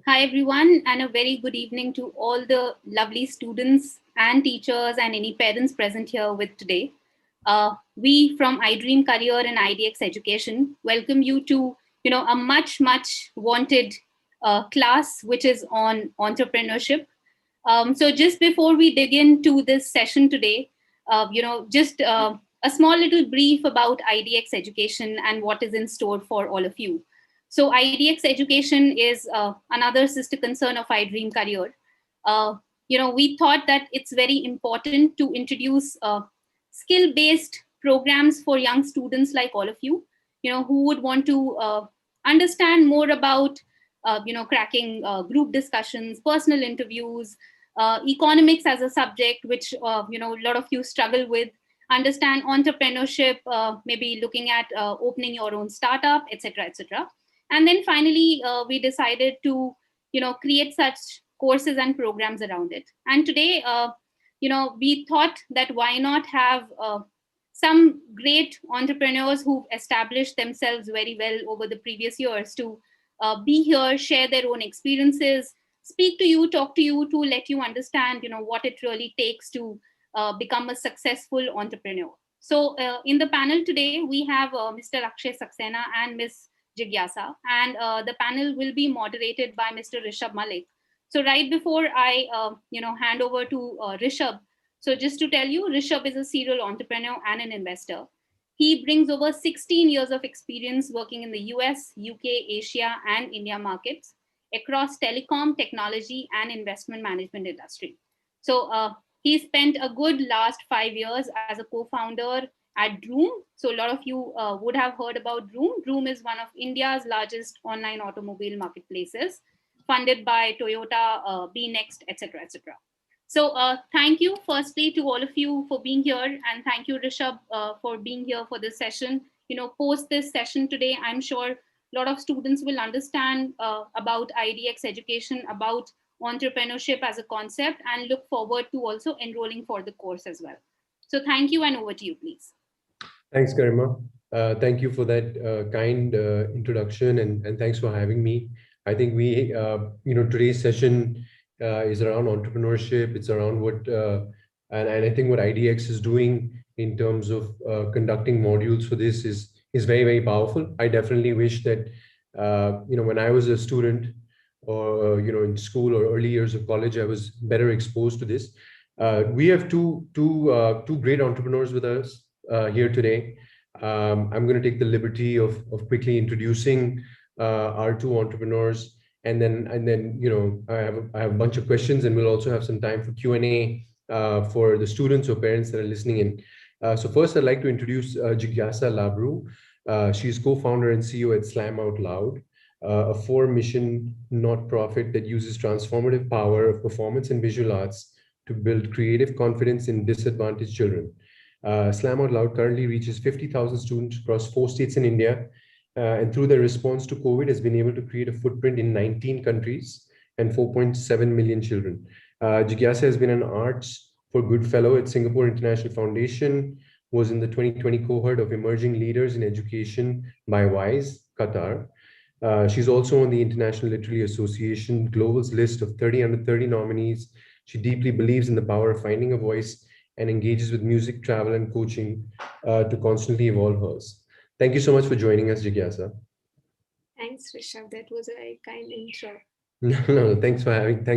Hi, everyone, and a very good evening to all the lovely students and teachers and any parents present here with today. We from iDream Career and IDX Education welcome you to a much wanted class which is on entrepreneurship. So just before we dig into this session today, just a small little brief about IDX Education and what is in store for all of you. So IDX Education is another sister concern of iDream Career. We thought that it's very important to introduce skill-based programs for young students like all of you, who would want to understand more about, cracking group discussions, personal interviews, economics as a subject, which, a lot of you struggle with, understand entrepreneurship, maybe looking at opening your own startup, etc., etc. And then finally, we decided to, create such courses and programs around it. And today, we thought that why not have some great entrepreneurs who've established themselves very well over the previous years to be here, share their own experiences, speak to you, talk to you, to let you understand, what it really takes to become a successful entrepreneur. So in the panel today, we have Mr. Akshay Saxena and Ms. Jigyasa, and the panel will be moderated by Mr. Rishabh Malik. So right before I, hand over to Rishabh, so just to tell you, Rishabh is a serial entrepreneur and an investor. He brings over 16 years of experience working in the US, UK, Asia, and India markets across telecom, technology, and investment management industry. So he spent a good last 5 years as a co-founder at Droom. So a lot of you would have heard about Droom. Droom is one of India's largest online automobile marketplaces, funded by Toyota, BNext, etc., etc. So thank you firstly to all of you for being here, and thank you Rishabh for being here for this session. Post this session today, I'm sure a lot of students will understand about IDX education, about entrepreneurship as a concept, and look forward to also enrolling for the course as well. So thank you, and over to you, please. Thanks, Garima. Thank you for that kind introduction, and thanks for having me. I think we, today's session is around entrepreneurship. It's around what, and I think what IDX is doing in terms of conducting modules for this is very powerful. I definitely wish that, when I was a student or, in school or early years of college, I was better exposed to this. We have two great entrepreneurs with us here today. I'm going to take the liberty of quickly introducing our two entrepreneurs, and then I have a bunch of questions, and we'll also have some time for Q&A for the students or parents that are listening in. So first, I'd like to introduce Jigyasa Labroo. She's co-founder and CEO at Slam Out Loud, a for-mission not-profit that uses transformative power of performance and visual arts to build creative confidence in disadvantaged children. Slam Out Loud currently reaches 50,000 students across 4 states in India, and through their response to COVID has been able to create a footprint in 19 countries and 4.7 million children. Jigyasa has been an Arts for Good Fellow at Singapore International Foundation, was in the 2020 cohort of Emerging Leaders in Education by WISE, Qatar. She's also on the International Literary Association Global's list of 30 under 30 nominees. She deeply believes in the power of finding a voice and engages with music, travel, and coaching to constantly evolve hers. Thank you so much for joining us, Jigyasa. Thanks, Rishabh. That was a very kind intro. No, thanks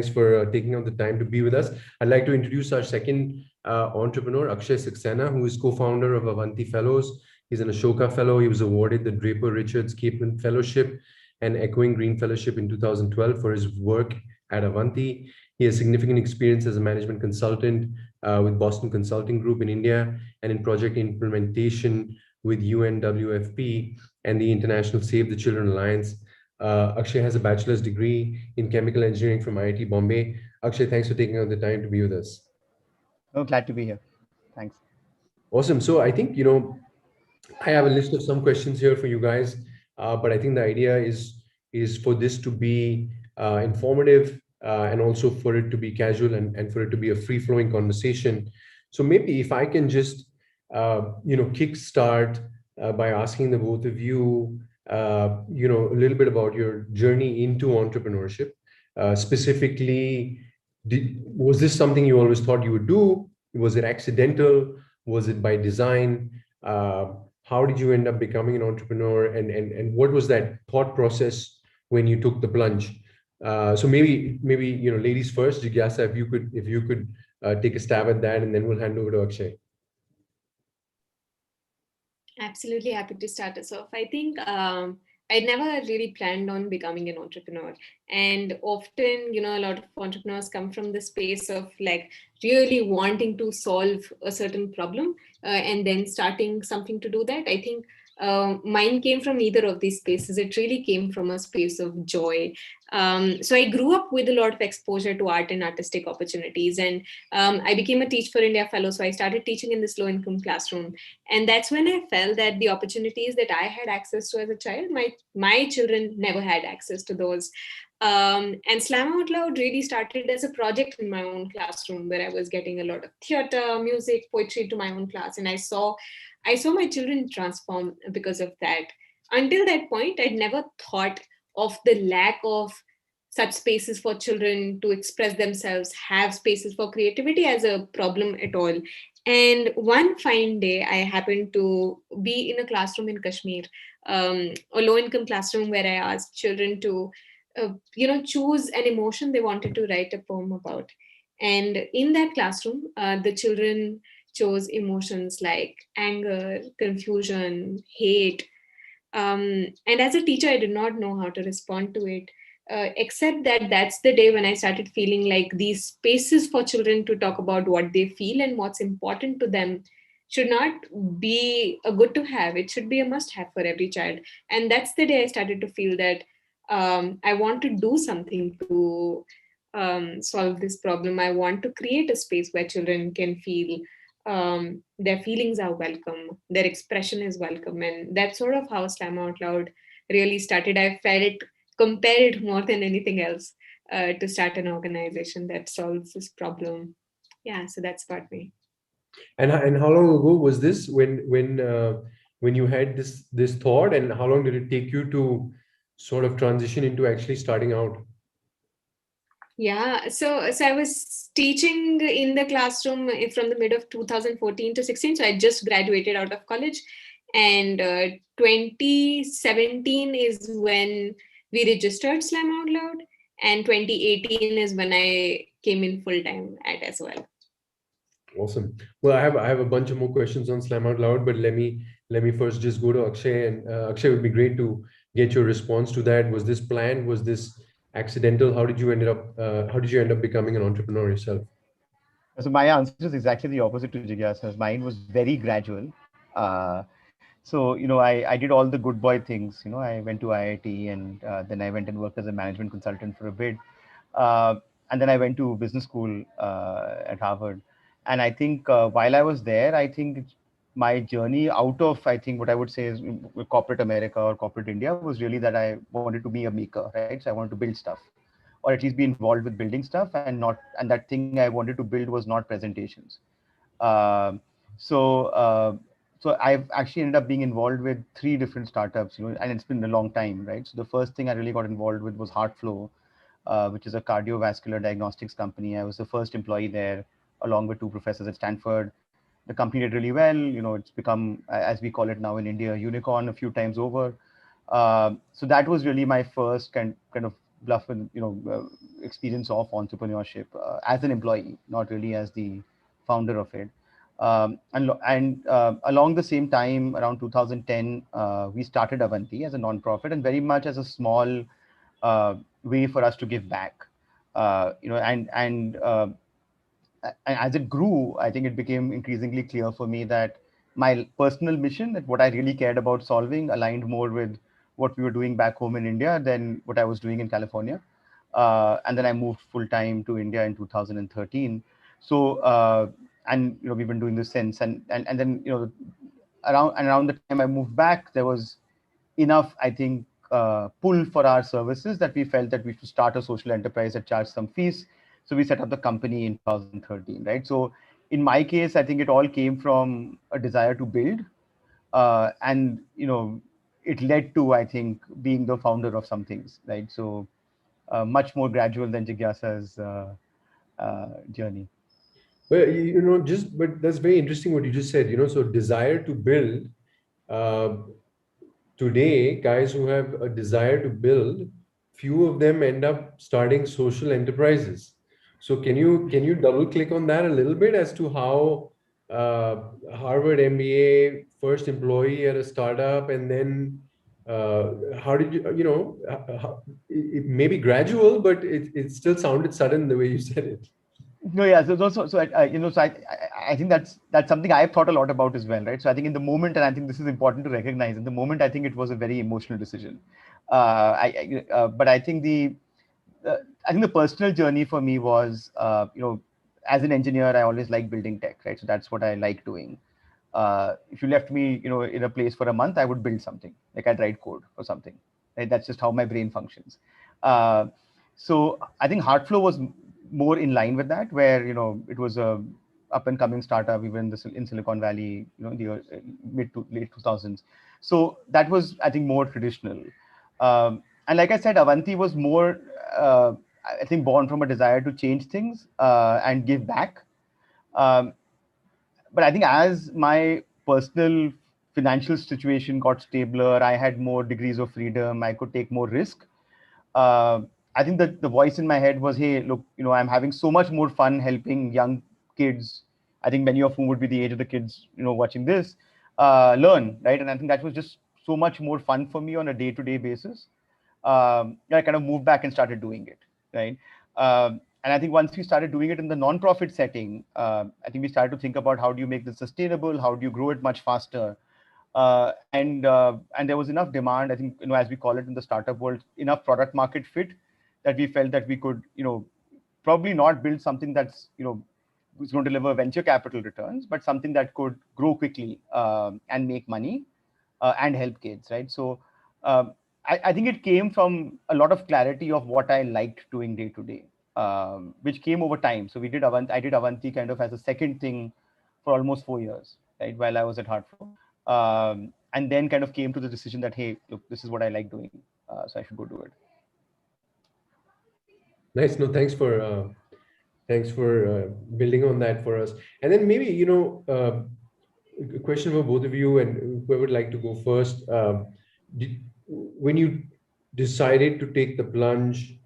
for taking out the time to be with us. I'd like to introduce our second entrepreneur, Akshay Saxena, who is co-founder of Avanti Fellows. He's an Ashoka Fellow. He was awarded the Draper Richards Kaplan Fellowship and Echoing Green Fellowship in 2012 for his work at Avanti. He has significant experience as a management consultant with Boston Consulting Group in India and in project implementation with UNWFP and the International Save the Children Alliance. Akshay has a bachelor's degree in chemical engineering from IIT Bombay. Akshay, thanks for taking out the time to be with us. Oh, glad to be here. Thanks. Awesome. So I think, I have a list of some questions here for you guys, but I think the idea is for this to be informative and also for it to be casual and for it to be a free-flowing conversation. So maybe if I can just, kickstart by asking the both of you, a little bit about your journey into entrepreneurship. Specifically, was this something you always thought you would do? Was it accidental? Was it by design? How did you end up becoming an entrepreneur? And what was that thought process when you took the plunge? So maybe ladies first. Jigyasa, if you could take a stab at that, and then we'll hand over to Akshay. Absolutely happy to start us off. I think I never really planned on becoming an entrepreneur. And often, a lot of entrepreneurs come from the space of like really wanting to solve a certain problem and then starting something to do that. I think mine came from neither of these spaces. It really came from a space of joy. So I grew up with a lot of exposure to art and artistic opportunities. And I became a Teach for India fellow. So I started teaching in this low income classroom. And that's when I felt that the opportunities that I had access to as a child, my children never had access to those. And Slam Out Loud really started as a project in my own classroom where I was getting a lot of theater, music, poetry to my own class. And I saw my children transform because of that. Until that point, I'd never thought of the lack of such spaces for children to express themselves, have spaces for creativity as a problem at all. And one fine day, I happened to be in a classroom in Kashmir, a low-income classroom where I asked children to, choose an emotion they wanted to write a poem about. And in that classroom, the children chose emotions like anger, confusion, hate. And as a teacher, I did not know how to respond to it, except that that's the day when I started feeling like these spaces for children to talk about what they feel and what's important to them should not be a good to have. It should be a must have for every child. And that's the day I started to feel that I want to do something to solve this problem. I want to create a space where children can feel their feelings are welcome, their expression is welcome. And that's sort of how Slam Out Loud really started. I felt compelled more than anything else to start an organization that solves this problem. Yeah, so that's about me. And how long ago was this when you had this thought, and how long did it take you to sort of transition into actually starting out? Yeah, so I was teaching in the classroom from the mid of 2014 to 16. So I just graduated out of college, and 2017 is when we registered Slam Out Loud, and 2018 is when I came in full time at as well. Awesome. Well, I have a bunch of more questions on Slam Out Loud, but let me first just go to Akshay, and Akshay, it would be great to get your response to that. Was this planned? Was this accidental? How did you end up becoming an entrepreneur yourself? So my answer is exactly the opposite to Jigyasa's. Mine was very gradual. Uh, so I did all the good boy things. I went to IIT, and then I went and worked as a management consultant for a bit, uh, and then I went to business school at Harvard. And I think while I was there, I think my journey out of, I think what I would say is corporate America or corporate India was really that I wanted to be a maker, right? So I wanted to build stuff, or at least be involved with building stuff, and that thing I wanted to build was not presentations. Um, so so I've actually ended up being involved with three different startups, and it's been a long time, right? So the first thing I really got involved with was HeartFlow, which is a cardiovascular diagnostics company. I was the first employee there, along with two professors at Stanford. The company did really well. It's become, as we call it now in India, a unicorn a few times over. So that was really my first kind of bluff and experience of entrepreneurship as an employee, not really as the founder of it. And along the same time, around 2010, we started Avanti as a nonprofit, and very much as a small way for us to give back. And as it grew, I think it became increasingly clear for me that my personal mission, that what I really cared about solving, aligned more with what we were doing back home in India than what I was doing in California. And then I moved full time to India in 2013. So and we've been doing this since. And then around the time I moved back, there was enough, I think, pull for our services that we felt that we should start a social enterprise that charged some fees. So we set up the company in 2013, right? So in my case, I think it all came from a desire to build, and it led to, I think, being the founder of some things, right? So much more gradual than Jigyasa's journey. But but that's very interesting what you just said. So desire to build. Uh, Today, guys who have a desire to build, few of them end up starting social enterprises. So can you double click on that a little bit as to how uh, Harvard MBA first employee at a startup, and then how did it may be gradual, but it still sounded sudden the way you said it. No, yeah. I think that's something I've thought a lot about as well, right? So I think in the moment, and I think this is important to recognize, in the moment, I think it was a very emotional decision. But uh, I think the personal journey for me was, as an engineer, I always like building tech, right? So that's what I like doing. If you left me, in a place for a month, I would build something, like I'd write code or something. Right? That's just how my brain functions. Uh, so I think Heartflow was more in line with that, where it was a up and coming startup, even in Silicon Valley, in the mid to late 2000s. So that was, I think, more traditional. And like I said, Avanti was more, I think, born from a desire to change things and give back. Um, but I think as my personal financial situation got stabler, I had more degrees of freedom. I could take more risk. Uh, I think that the voice in my head was, "Hey, look, I'm having so much more fun helping young kids. I think many of whom would be the age of the kids, watching this, learn, right?" And I think that was just so much more fun for me on a day-to-day basis. I kind of moved back and started doing it, right? And I think once we started doing it in the non-profit setting, I think we started to think about how do you make this sustainable, how do you grow it much faster, and there was enough demand. I think, as we call it in the startup world, enough product market fit that we felt that we could, probably not build something that's was going to deliver venture capital returns, but something that could grow quickly and make money and help kids, right? So um, I think it came from a lot of clarity of what I liked doing day to day, which came over time. So I did Avanti kind of as a second thing for almost 4 years, right, while I was at Heartflow, and then kind of came to the decision that, hey, look, this is what I like doing, so I should go do it. Nice. No, thanks for building on that for us. And then maybe a question for both of you, and whoever would like to go first. When you decided to take the plunge,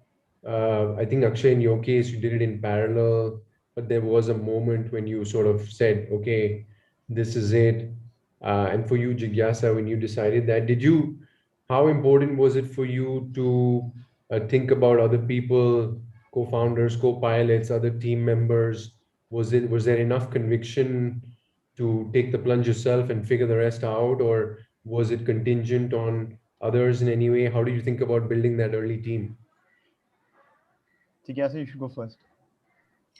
I think Akshay, in your case, you did it in parallel, but there was a moment when you sort of said, "Okay, this is it." And for you, Jigyasa, when you decided that, how important was it for you to think about other people, co-founders, co-pilots, other team members? Was there enough conviction to take the plunge yourself and figure the rest out, or was it contingent on others in any way? How do you think about building that early team? Jigyasa, you should go first.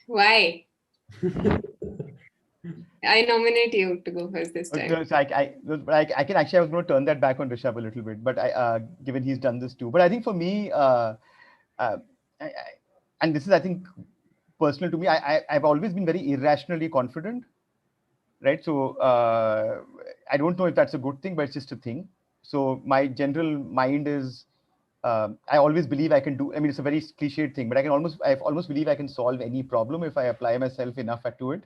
Why? I nominate you to go first this time. So I can actually, I was going to turn that back on Rishabh a little bit, but given he's done this too. But I think for me, I, I, and this is, I think, personal to me, I've always been very irrationally confident, right? So I don't know if that's a good thing, but it's just a thing. So my general mind is, I always believe I can do. I mean, it's a very cliched thing, but I almost believe I can solve any problem if I apply myself enough to it.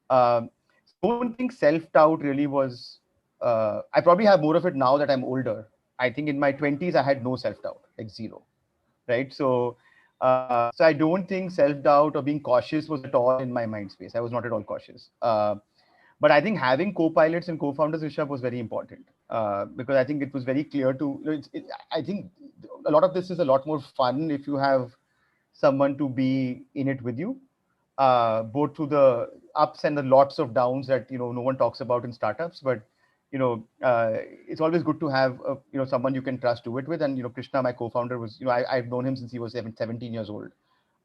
So I don't think self-doubt really was. I probably have more of it now that I'm older. I think in my 20s I had no self-doubt, like zero, right? So I don't think self-doubt or being cautious was at all in my mind space. I was not at all cautious. But I think having co-pilots and co-founders, Rishabh, was very important because I think it was very clear to. I think a lot of this is a lot more fun if you have someone to be in it with you, both through the ups and the lots of downs that no one talks about in startups. But it's always good to have someone you can trust do it with. And Krishna, my co-founder, was I've known him since he was 17 years old,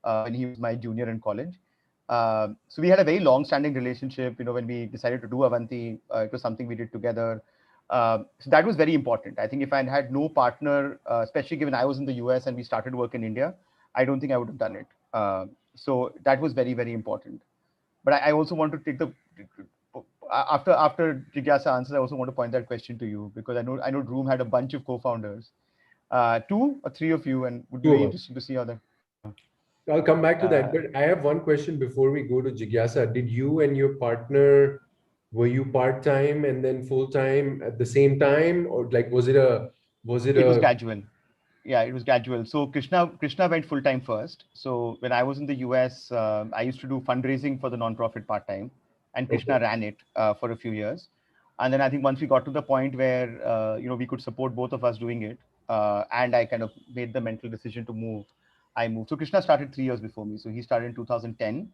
when he was my junior in college. So we had a very long-standing relationship. When we decided to do Avanti, it was something we did together. So that was very important. I think if I had no partner, especially given I was in the US and we started work in India, I don't think I would have done it. So that was very, very important. But I also want to take the after Jigyasa answers, I also want to point that question to you because I know Droom had a bunch of co-founders. Two or three of you, and would be Two very of us. interesting to see how that. I'll come back to that, Uh, but I have one question before we go to Jigyasa. Did you and your partner, were you part-time and then full-time at the same time, or like was it it was a gradual. Yeah, it was gradual. So Krishna went full time first. So when I was in the US, I used to do fundraising for the nonprofit part time, and Krishna okay, ran it for a few years. And then I think once we got to the point where we could support both of us doing it, and I kind of made the mental decision to move. I moved. So Krishna started 3 years before me. So he started in 2010.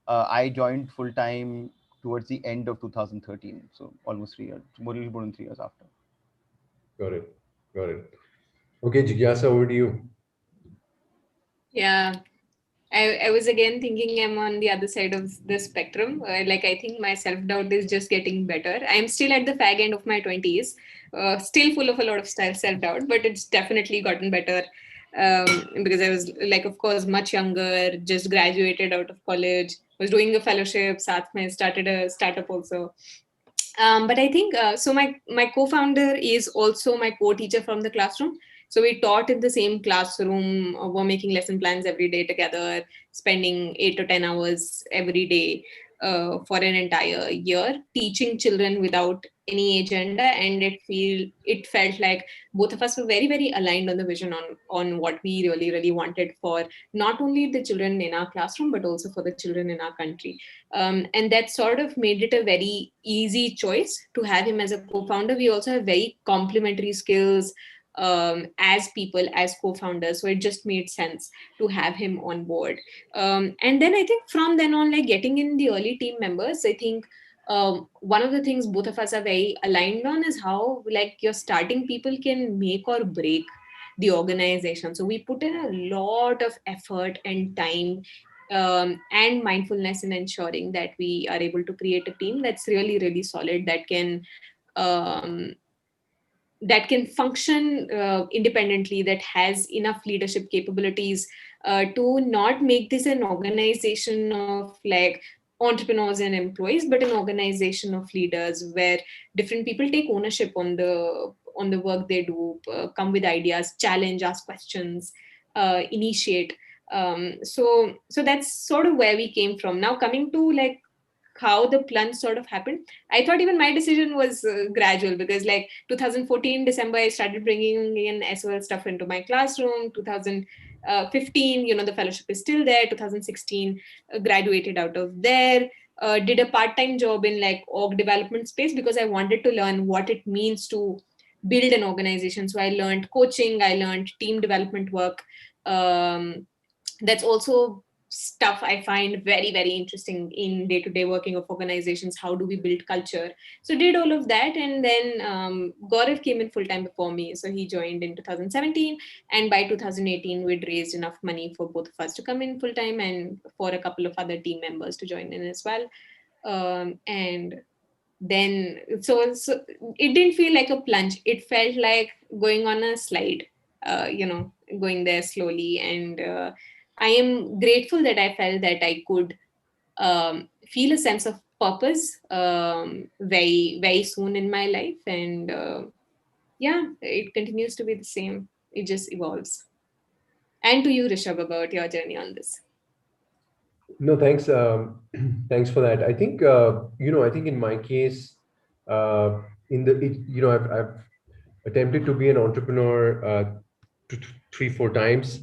I joined full time towards the end of 2013. So almost 3 years, more, a little more than 3 years after. got it, got it. Okay, Jigyasa, over to you. Yeah, I was again thinking I'm on the other side of the spectrum. Like, I think my self doubt is just getting better. I'm still at the fag end of my 20s, still full of a lot of self doubt, but it's definitely gotten better. Because I was, like, of course, much younger, just graduated out of college, was doing a fellowship, started a startup also. But I think so. My co-founder is also my co-teacher from the classroom. So we taught in the same classroom. Were making lesson plans every day together, spending 8 to 10 hours every day for an entire year, teaching children without any agenda. And it felt like both of us were very, very aligned on the vision on what we really, really wanted for not only the children in our classroom but also for the children in our country. And that sort of made it a very easy choice to have him as a co-founder. We also have very complementary skills as people, as co-founders, so it just made sense to have him on board. And then I think from then on, like, getting in the early team members, I think one of the things both of us are very aligned on is how, like, your starting people can make or break the organization. So we put in a lot of effort and time and mindfulness in ensuring that we are able to create a team that's really, really solid, um, that can function independently, that has enough leadership capabilities to not make this an organization of, like, entrepreneurs and employees, but an organization of leaders where different people take ownership on the work they do, come with ideas, challenge, ask questions, initiate. So that's sort of where we came from. Now, coming to, like, how the plunge sort of happened, I thought even my decision was gradual, because, like, 2014 December, I started bringing in SOL stuff into my classroom. 2015, the fellowship is still there. 2016, graduated out of there. Did a part-time job in, like, org development space, because I wanted to learn what it means to build an organization. So I learned coaching, I learned team development work. That's also stuff I find very, very interesting in day-to-day working of organizations. How do we build culture? So did all of that, and then Gaurav came in full-time before me. So he joined in 2017, and by 2018 we'd raised enough money for both of us to come in full-time, and for a couple of other team members to join in as well. And then so it didn't feel like a plunge, it felt like going on a slide, going there slowly. And I am grateful that I felt that I could feel a sense of purpose very, very soon in my life. And yeah, it continues to be the same, it just evolves. And to you, Rishabh, about your journey on this. No, thanks. Thanks for that. I think I think in my case, in the I've attempted to be an entrepreneur three, four times.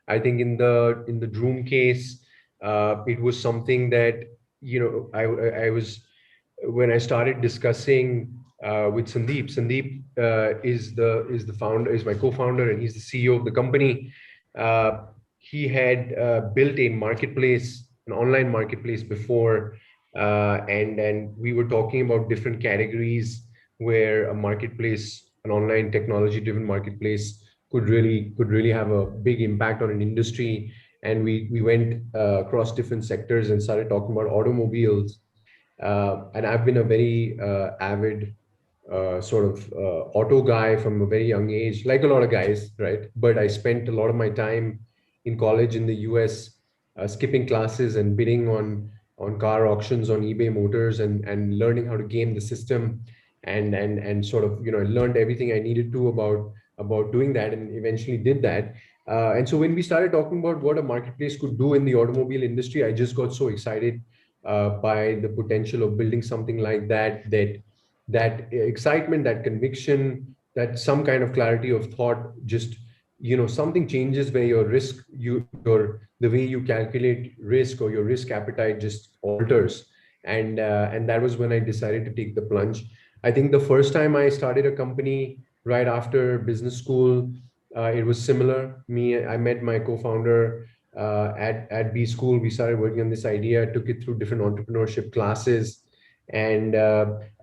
I think in the Droom case, it was something that I was when I started discussing with Sandeep. Sandeep is the founder, is my co-founder, and he's the CEO of the company. He had built a marketplace, an online marketplace before, and we were talking about different categories where a marketplace, an online technology-driven marketplace, could really have a big impact on an industry. And we went across different sectors and started talking about automobiles. And I've been a very avid sort of auto guy from a very young age, like a lot of guys, right? But I spent a lot of my time in college in the US, skipping classes and bidding on car auctions on eBay Motors, and learning how to game the system, and sort of learned everything I needed to about about doing that, and eventually did that. And so when we started talking about what a marketplace could do in the automobile industry, I just got so excited by the potential of building something like that, that excitement, that conviction, that some kind of clarity of thought, just, something changes where your risk, the way you calculate risk or your risk appetite just alters. And that was when I decided to take the plunge. I think the first time I started a company right after business school, it was similar. I met my co-founder at B School. We started working on this idea, took it through different entrepreneurship classes, and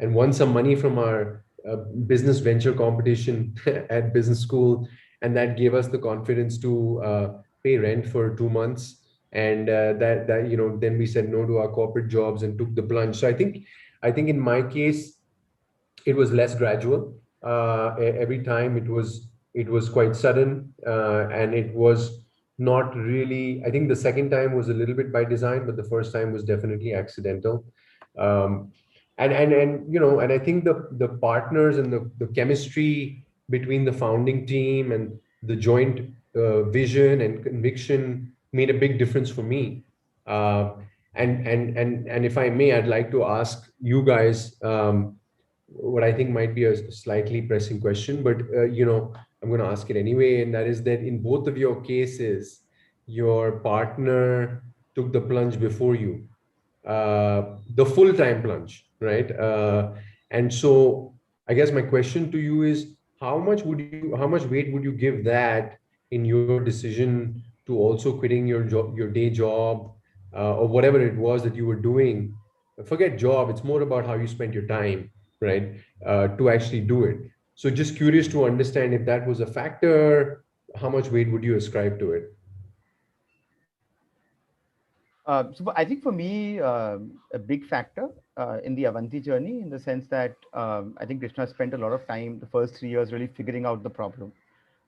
won some money from our business venture competition at business school, and that gave us the confidence to pay rent for 2 months. And then we said no to our corporate jobs and took the plunge. So I think in my case, it was less gradual. Every time it was quite sudden, and it was not really. I think the second time was a little bit by design, but the first time was definitely accidental. Um, and I think the partners and the chemistry between the founding team and the joint vision and conviction made a big difference for me. Uh, and if I may, I'd like to ask you guys. What I think might be a slightly pressing question, but I'm going to ask it anyway, and that is that in both of your cases, your partner took the plunge before you, the full-time plunge, right? And so I guess my question to you is, how much weight would you give that in your decision to also quitting your job, your day job, or whatever it was that you were doing? Forget job, it's more about how you spent your time, right? To actually do it. So just curious to understand if that was a factor, how much weight would you ascribe to it? So I think for me, a big factor in the Avanti journey, in the sense that I think Krishna spent a lot of time the first 3 years really figuring out the problem.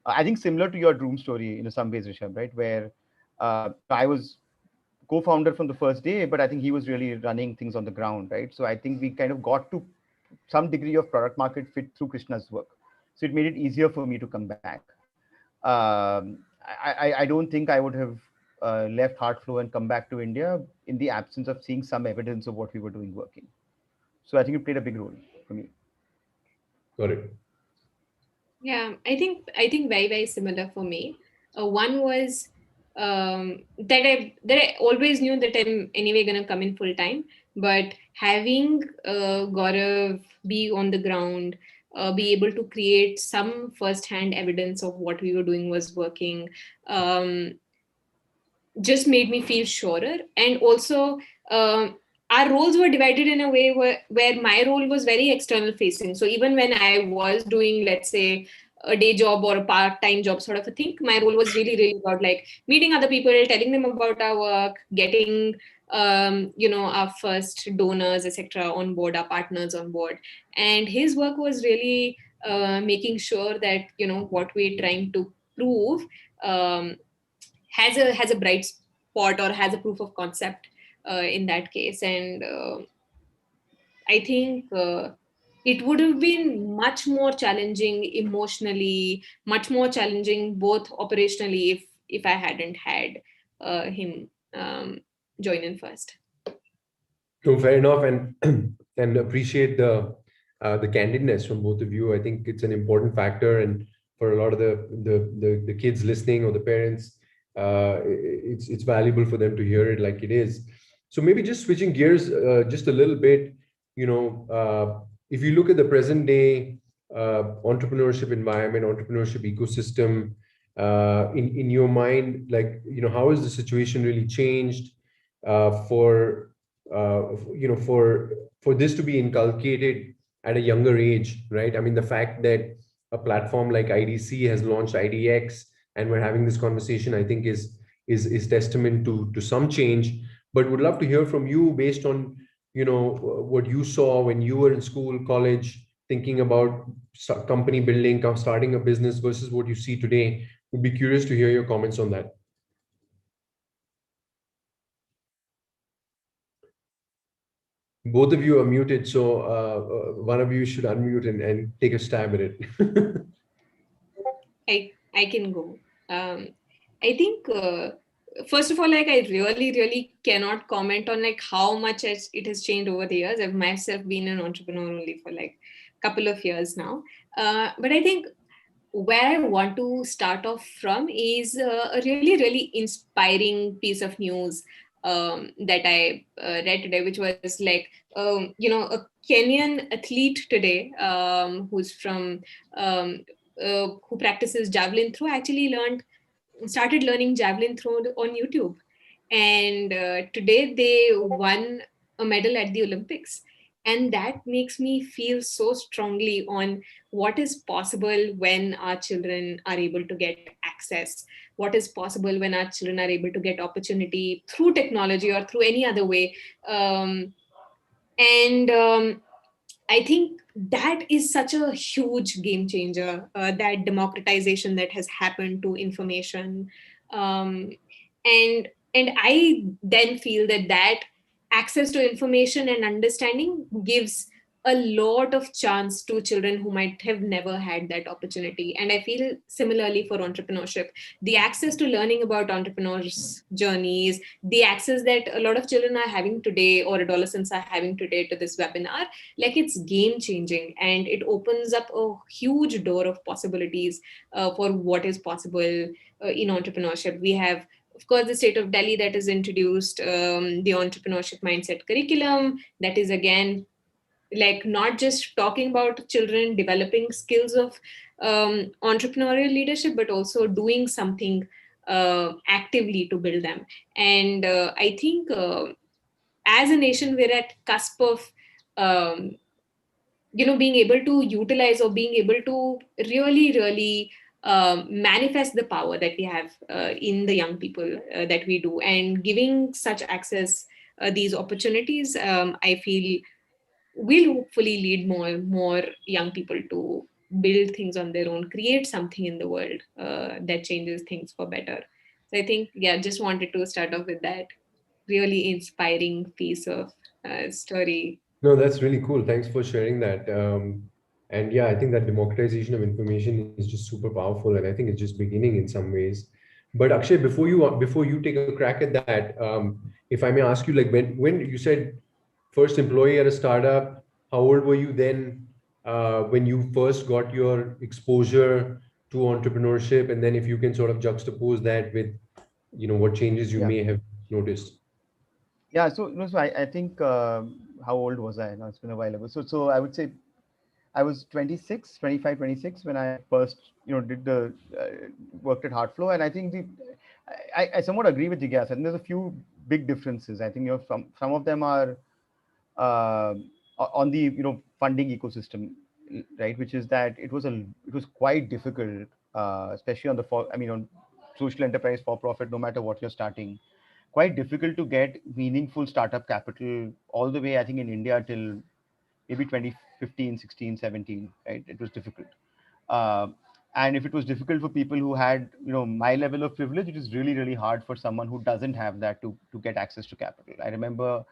I think similar to your Droom story in some ways, Rishabh, right? Where I was co-founder from the first day, but I think he was really running things on the ground, right? So I think we kind of got to some degree of product market fit through Krishna's work. So it made it easier for me to come back. I don't think I would have left Heartflow and come back to India in the absence of seeing some evidence of what we were doing working. So I think it played a big role for me. Got it. Yeah, I think very very similar for me. One was that I always knew that I'm anyway gonna come in full time, but having Gaurav be on the ground, be able to create some first hand evidence of what we were doing was working, um, just made me feel surer. And also, our roles were divided in a way where my role was very external facing. So even when I was doing, let's say, a day job or a part-time job sort of a thing, my role was really really about like meeting other people, telling them about our work, getting our first donors, etc., on board, our partners on board. And his work was really making sure that what we're trying to prove um, has a bright spot or has a proof of concept in that case. And I think it would have been much more challenging emotionally, much more challenging both operationally if I hadn't had him join in first. No, fair enough, and and appreciate the candidness from both of you. I think it's an important factor, and for a lot of the kids listening or the parents, it's valuable for them to hear it like it is. So maybe just switching gears just a little bit, if you look at the present day entrepreneurship environment, entrepreneurship ecosystem, in your mind, like how has the situation really changed for for this to be inculcated at a younger age, right? I mean, the fact that a platform like IDC has launched IDX and we're having this conversation, I think is testament to some change. But would love to hear from you based on what you saw when you were in school, college, thinking about company building, starting a business versus what you see today. Would be curious to hear your comments on that. Both of you are muted, so one of you should unmute and take a stab at it. I can go. I think first of all, like I really cannot comment on like how much it has changed over the years. I've myself been an entrepreneur only for like a couple of years now. But I think where I want to start off from is a really inspiring piece of news that I read today, which was like, a Kenyan athlete today who's from who practices javelin throw actually started learning javelin throw on YouTube, and today they won a medal at the Olympics, and that makes me feel so strongly on what is possible when our children are able to get access, what is possible when our children are able to get opportunity through technology or through any other way. And I think that is such a huge game changer, that democratization that has happened to information. Um, and I then feel that access to information and understanding gives a lot of chance to children who might have never had that opportunity. And I feel similarly for entrepreneurship, the access to learning about entrepreneurs' journeys, the access that a lot of children are having today or adolescents are having today to this webinar, like it's game changing, and it opens up a huge door of possibilities for what is possible in entrepreneurship. We have, of course, the state of Delhi that has introduced the entrepreneurship mindset curriculum, that is again like not just talking about children developing skills of entrepreneurial leadership, but also doing something actively to build them. And I think as a nation we're at cusp of um, being able to utilize or being able to really manifest the power that we have in the young people that we do, and giving such access, these opportunities, I feel will hopefully lead more young people to build things on their own, create something in the world that changes things for better. So I think, yeah, just wanted to start off with that really inspiring piece of story. No, that's really cool. Thanks for sharing that. And yeah, I think that democratization of information is just super powerful, and I think it's just beginning in some ways. But Akshay, before you take a crack at that, if I may ask you, like when you said first employee at a startup, how old were you then when you first got your exposure to entrepreneurship, and then if you can sort of juxtapose that with what changes you Yeah. may have noticed. Yeah. So, so I think, how old was I? Now it's been a while ago. So I would say I was 26, 25, 26 when I first, did worked at Heartflow. And I think I somewhat agree with Jigyasa. And there's a few big differences. I think, some of them are uh, on the, funding ecosystem, right? Which is that it was quite difficult, especially on on social enterprise for profit, no matter what you're starting, quite difficult to get meaningful startup capital all the way, I think, in India till maybe 2015, 16, 17, right? It was difficult. Uh, and if it was difficult for people who had, my level of privilege, it is really hard for someone who doesn't have that to get access to capital. I remember,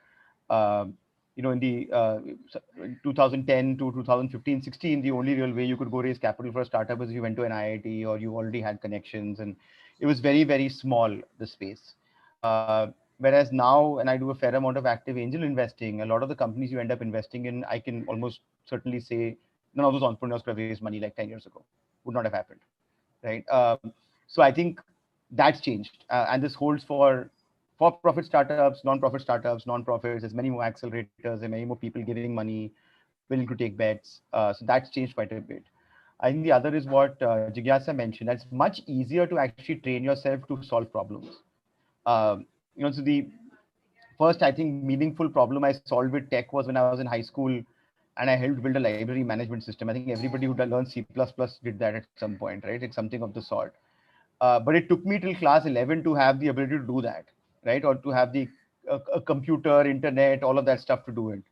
uh, in the 2010 to 2015, 16, the only real way you could go raise capital for a startup was if you went to an IIT or you already had connections, and it was very small, the space. Whereas now, and I do a fair amount of active angel investing, a lot of the companies you end up investing in, I can almost certainly say none of those entrepreneurs could have raised money like 10 years ago. Would not have happened, right? So I think that's changed, and this holds for-profit startups, non-profits. There's many more accelerators, and many more people giving money, willing to take bets. So that's changed quite a bit. I think the other is what Jigyasa mentioned. That's much easier to actually train yourself to solve problems. So the first, I think, meaningful problem I solved with tech was when I was in high school, and I helped build a library management system. I think everybody who learned C++ did that at some point, right? It's something of the sort. But it took me till class 11 to have the ability to do that, right? Or to have the a computer, internet, all of that stuff to do it.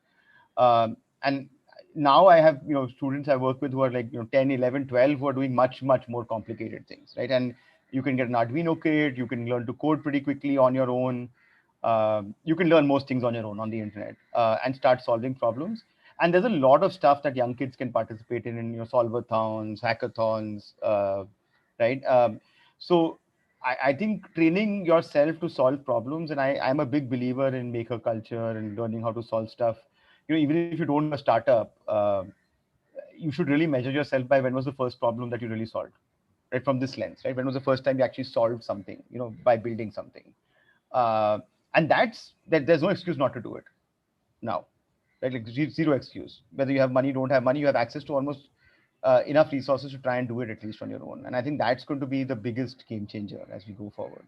And now I have, students I work with who are like, 10, 11, 12, who are doing much more complicated things, right? And you can get an Arduino kit, you can learn to code pretty quickly on your own. You can learn most things on your own on the internet, and start solving problems. And there's a lot of stuff that young kids can participate in, solvathons, hackathons, right? So I think training yourself to solve problems, and I'm a big believer in maker culture and learning how to solve stuff. Even if you don't have a startup, you should really measure yourself by when was the first problem that you really solved, right? From this lens, right? When was the first time you actually solved something, by building something? Uh, and there's no excuse not to do it now, right? Like zero excuse. Whether you have money, don't have money, you have access to almost enough resources to try and do it at least on your own. And I think that's going to be the biggest game changer as we go forward.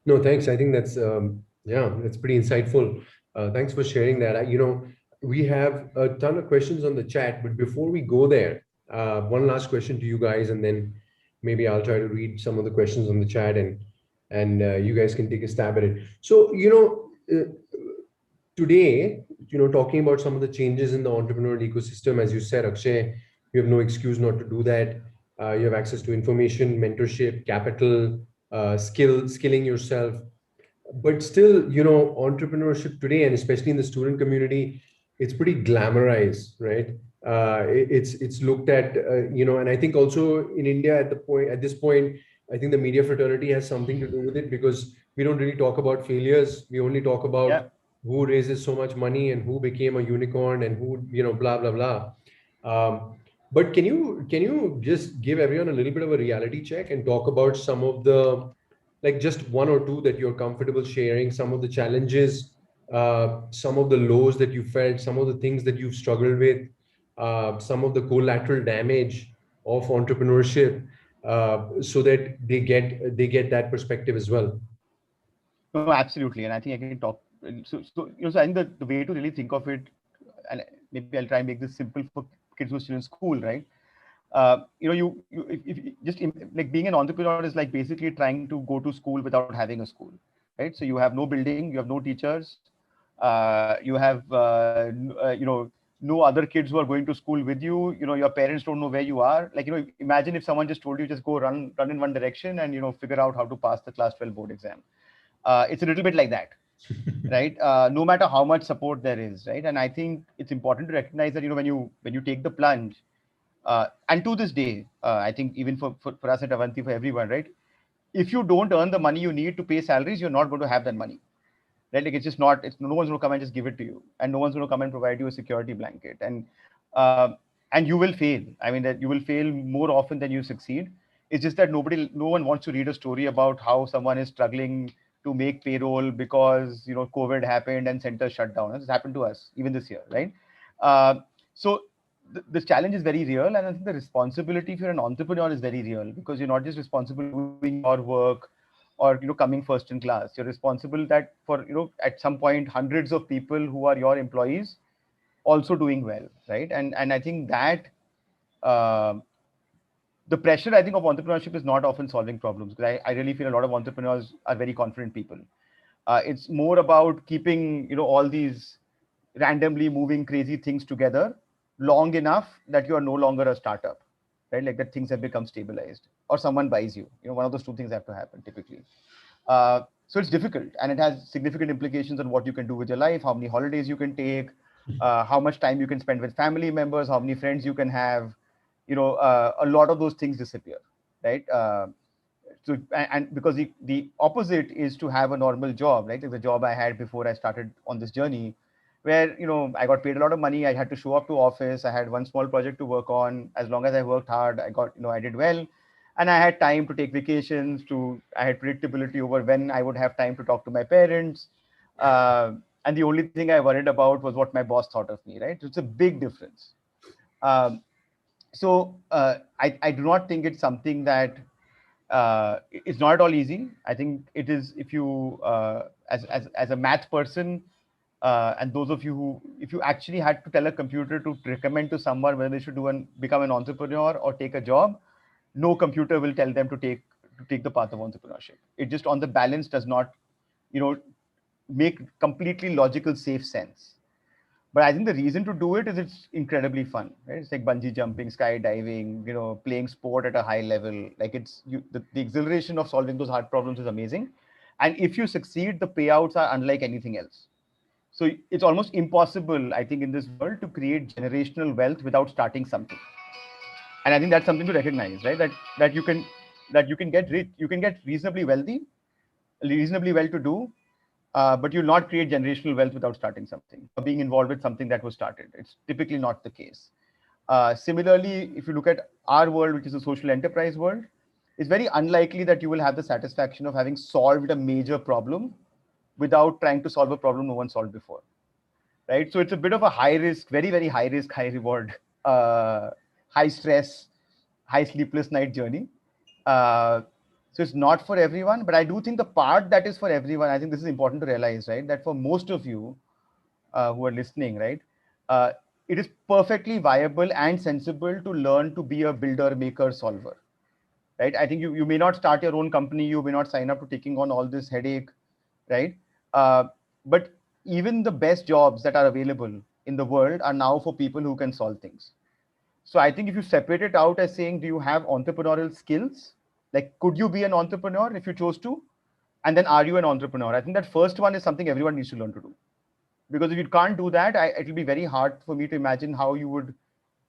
No, thanks. I think that's yeah, that's pretty insightful. Thanks for sharing that. We have a ton of questions on the chat, but before we go there, one last question to you guys, and then maybe I'll try to read some of the questions on the chat, and you guys can take a stab at it. So, today, talking about some of the changes in the entrepreneurial ecosystem, as you said, Akshay, you have no excuse not to do that. You have access to information, mentorship, capital, skilling yourself. But still, entrepreneurship today, and especially in the student community, it's pretty glamorized, right? It's looked at, and I think also in India at this point, I think the media fraternity has something to do with it, because we don't really talk about failures. We only talk about who raises so much money and who became a unicorn and who, blah, blah, blah. But can you just give everyone a little bit of a reality check and talk about some of the, like, just one or two that you're comfortable sharing, some of the challenges, some of the lows that you felt, some of the things that you've struggled with, some of the collateral damage of entrepreneurship, so that they get that perspective as well. No, absolutely. And I think I can talk. So I think the way to really think of it, and maybe I'll try and make this simple for kids who are still in school, right? Like being an entrepreneur is like basically trying to go to school without having a school, right? So you have no building, you have no teachers, you have no other kids who are going to school with you. Your parents don't know where you are. Like, imagine if someone just told you just go run in one direction and figure out how to pass the class 12 board exam. It's a little bit like that. Right? No matter how much support there is, right? And I think it's important to recognize that when you take the plunge, and to this day, I think even for us at Avanti, for everyone, right? If you don't earn the money you need to pay salaries, you're not going to have that money, right? Like it's just not. No one's going to come and just give it to you, and no one's going to come and provide you a security blanket, and you will fail. I mean, that you will fail more often than you succeed. It's just that no one wants to read a story about how someone is struggling to make payroll because COVID happened and centers shut down. This happened to us even this year, right? So the challenge is very real, and I think the responsibility if you're an entrepreneur is very real, because you're not just responsible doing your work or coming first in class. You're responsible that for at some point hundreds of people who are your employees also doing well, right? And I think that the pressure, I think, of entrepreneurship is not often solving problems, because I really feel a lot of entrepreneurs are very confident people. It's more about keeping all these randomly moving crazy things together long enough that you are no longer a startup, right? Like that things have become stabilized or someone buys you. One of those two things have to happen typically. So it's difficult, and it has significant implications on what you can do with your life, how many holidays you can take, how much time you can spend with family members, how many friends you can have. A lot of those things disappear, right? So and because the opposite is to have a normal job, right? Like the job I had before I started on this journey, where I got paid a lot of money, I had to show up to office, I had one small project to work on. As long as I worked hard, I got I did well, and I had time to take vacations. I had predictability over when I would have time to talk to my parents, and the only thing I worried about was what my boss thought of me, right? So it's a big difference. I do not think it's something that it's not at all easy. I think it is, if you as a math person, and those of you who, if you actually had to tell a computer to recommend to someone whether they should become an entrepreneur or take a job, no computer will tell them to take the path of entrepreneurship. It just on the balance does not make completely logical safe sense. But I think the reason to do it is it's incredibly fun, right? It's like bungee jumping, skydiving, playing sport at a high level. Like the exhilaration of solving those hard problems is amazing. And if you succeed, the payouts are unlike anything else. So it's almost impossible, I think, in this world to create generational wealth without starting something. And I think that's something to recognize, right? That you can get rich, you can get reasonably wealthy, reasonably well to do, but you'll not create generational wealth without starting something or being involved with something that was started. It's typically not the case. Similarly, if you look at our world, which is a social enterprise world, it's very unlikely that you will have the satisfaction of having solved a major problem without trying to solve a problem no one solved before, right? So it's a bit of a high risk, very, very high risk, high reward, high stress, high sleepless night journey. Uh, so it's not for everyone, but I do think the part that is for everyone, I think this is important to realize, right? That for most of you who are listening, right, uh, it is perfectly viable and sensible to learn to be a builder, maker, solver, right? I think you may not start your own company, you may not sign up to taking on all this headache, right? But even the best jobs that are available in the world are now for people who can solve things. So I think if you separate it out as saying, do you have entrepreneurial skills? Like, could you be an entrepreneur if you chose to? And then, are you an entrepreneur? I think that first one is something everyone needs to learn to do. Because if you can't do that, it will be very hard for me to imagine how you would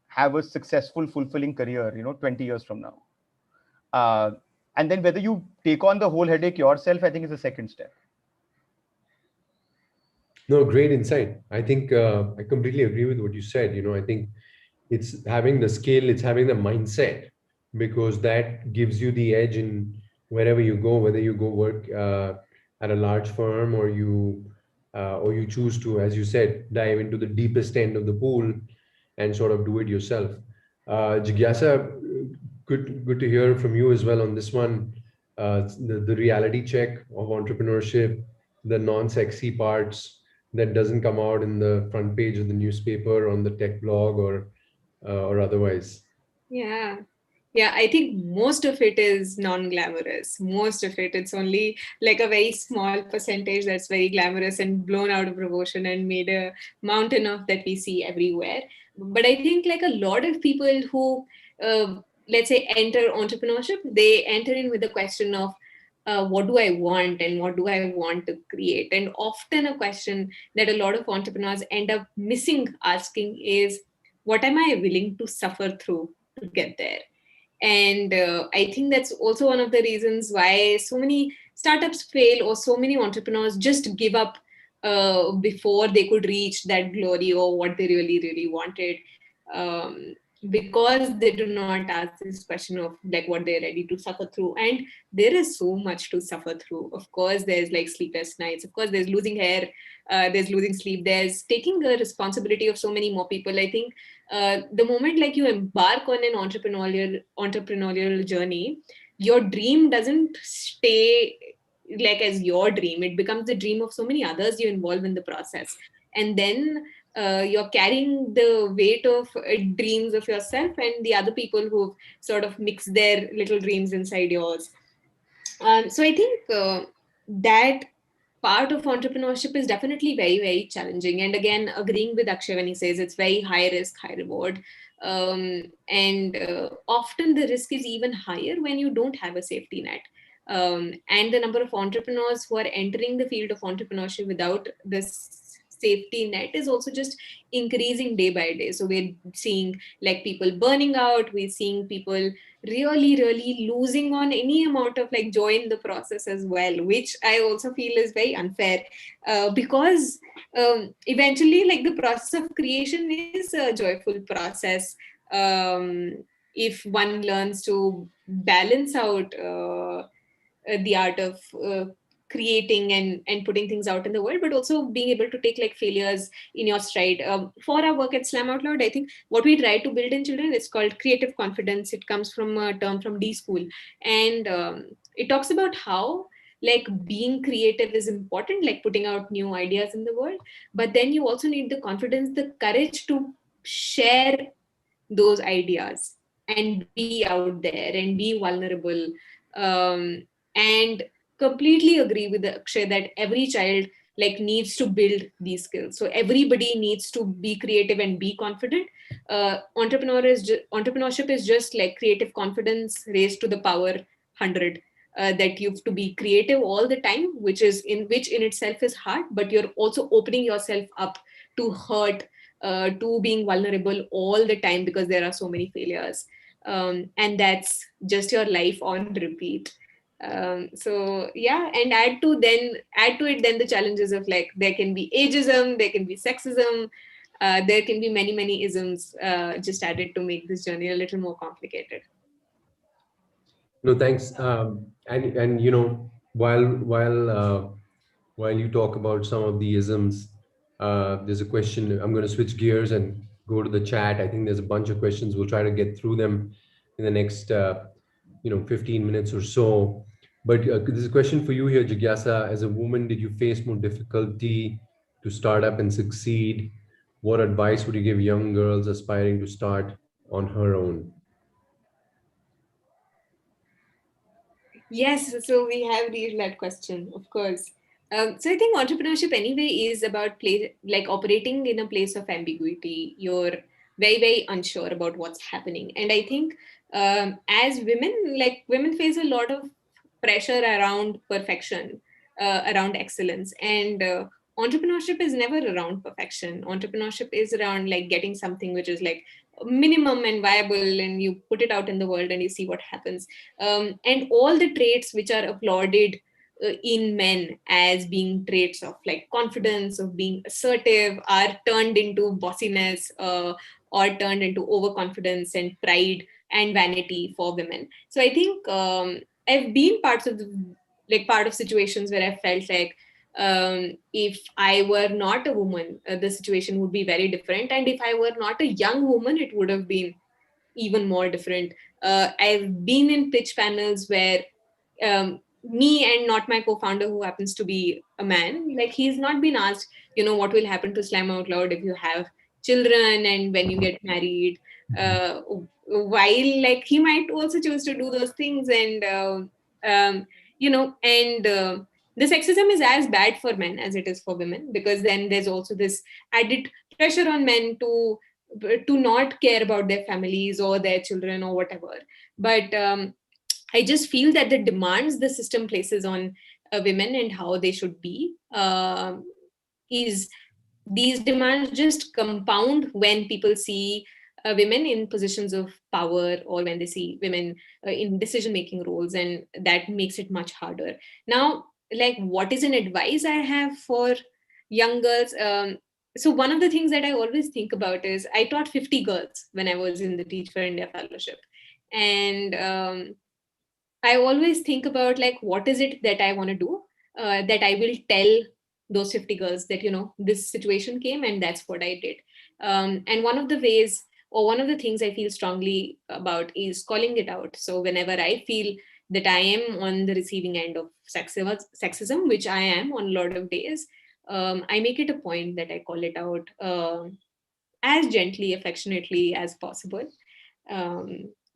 have a successful, fulfilling career, 20 years from now. And then whether you take on the whole headache yourself, I think is the second step. No, great insight. I think I completely agree with what you said. I think it's having the skill, it's having the mindset, because that gives you the edge in wherever you go, whether you go work at a large firm, or you choose to, as you said, dive into the deepest end of the pool and sort of do it yourself. Jigyasa, good to hear from you as well on this one. The reality check of entrepreneurship, the non-sexy parts that doesn't come out in the front page of the newspaper, on the tech blog, or otherwise. Yeah. Yeah, I think most of it is non-glamorous. Most of it, it's only like a very small percentage that's very glamorous and blown out of proportion and made a mountain of that we see everywhere. But I think like a lot of people who, let's say, enter entrepreneurship, they enter in with the question of what do I want and what do I want to create? And often a question that a lot of entrepreneurs end up missing asking is, what am I willing to suffer through to get there? And I think that's also one of the reasons why so many startups fail, or so many entrepreneurs just give up before they could reach that glory or what they really, really wanted. Because they do not ask this question of like what they're ready to suffer through. And there is so much to suffer through. Of course, there's like sleepless nights. Of course, there's losing hair. There's losing sleep. There's taking the responsibility of so many more people. I think the moment like you embark on an entrepreneurial journey, your dream doesn't stay like as your dream. It becomes the dream of so many others you involve in the process. And then you're carrying the weight of dreams of yourself and the other people who've sort of mixed their little dreams inside yours. So I think that part of entrepreneurship is definitely very, very challenging. And again, agreeing with Akshay when he says it's very high risk, high reward. And often the risk is even higher when you don't have a safety net. And the number of entrepreneurs who are entering the field of entrepreneurship without this safety net is also just increasing day by day. So we're seeing like people burning out, we're seeing people really, really losing on any amount of like joy in the process as well, which I also feel is very unfair, because eventually like the process of creation is a joyful process, if one learns to balance out the art of creating and putting things out in the world, but also being able to take like failures in your stride. For our work at Slam Out Loud, I think what we try to build in children is called creative confidence. It comes from a term from D School, and it talks about how like being creative is important, like putting out new ideas in the world, but then you also need the confidence, the courage to share those ideas and be out there and be vulnerable. And completely agree with Akshay that every child like needs to build these skills. So everybody needs to be creative and be confident. Entrepreneurship is just like creative confidence raised to the power 100. That you have to be creative all the time, which in itself is hard, but you're also opening yourself up to hurt, to being vulnerable all the time because there are so many failures. and that's just your life on repeat. So yeah, and add to it then the challenges of like there can be ageism, there can be sexism, there can be many isms just added to make this journey a little more complicated. No, thanks. And while you talk about some of the isms, there's a question. I'm going to switch gears and go to the chat. I think there's a bunch of questions. We'll try to get through them in the next 15 minutes or so. But there's a question for you here, Jigyasa. As a woman, did you face more difficulty to start up and succeed? What advice would you give young girls aspiring to start on her own? Yes, so we have read that question, of course. So I think entrepreneurship anyway is about like operating in a place of ambiguity. You're very unsure about what's happening, and I think as women, like women face a lot of pressure around perfection, around excellence, and entrepreneurship is never around perfection. Entrepreneurship is around like getting something which is like minimum and viable, and you put it out in the world and you see what happens. And all the traits which are applauded in men as being traits of like confidence, of being assertive, are turned into bossiness, or turned into overconfidence and pride and vanity for women. So I think I've been part of situations where I felt like if I were not a woman, the situation would be very different, and if I were not a young woman, it would have been even more different. I've been in pitch panels where me and not my co-founder, who happens to be a man, like he's not been asked, what will happen to Slam Out Loud if you have children and when you get married. While like he might also choose to do those things, and and the sexism is as bad for men as it is for women, because then there's also this added pressure on men to not care about their families or their children or whatever. But I just feel that the demands the system places on women and how they should be is these demands just compound when people see women in positions of power, or when they see women in decision making roles, and that makes it much harder. Now, like, what is an advice I have for young girls? So one of the things that I always think about is I taught 50 girls when I was in the Teach for India fellowship, and I always think about like what is it that I want to do, that I will tell those 50 girls that this situation came and that's what I did. And one of the ways, or one of the things I feel strongly about, is calling it out. So whenever I feel that I am on the receiving end of sexism, which I am on a lot of days, I make it a point that I call it out as gently, affectionately as possible,